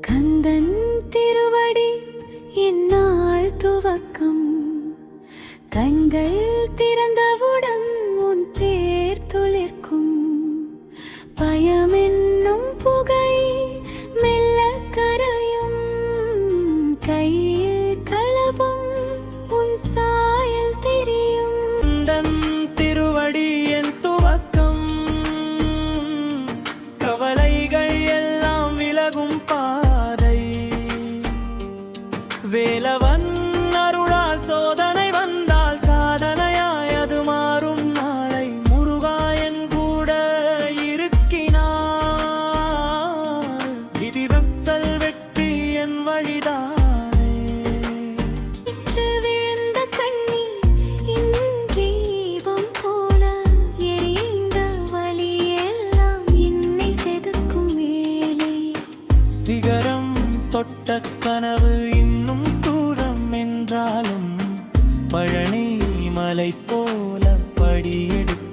கந்தன் திருவடி என்னால் துவக்கம் கண்கள் திறந்தவுடன் உன் பேர் துளிர்க்கும் பயமென்னும் புகை மெல்ல கரையும் கையில் களபம் உன் சாயல் தெரியும் கந்தன் திருவடி என் துவக்கம் கவலைகள் எல்லாம் விலகும் பாதை வேலவன் அருளால் சோதனை வந்தால் சாதனையாய் அது மாறும் நாளை முருகாயன் கூட இருக்கினார் விதிவக்சல் வெற்றி என் வழிதானே விழுந்த கண்ணீர் இன்றீபம் போல எரிந்த வலி எல்லாம் என்னை செதுக்கும் வேலை சிகரம் தொட்ட கனவு இன்னும் தூரம் என்றாலும் பழனி மலை போல படியெடுக்கும்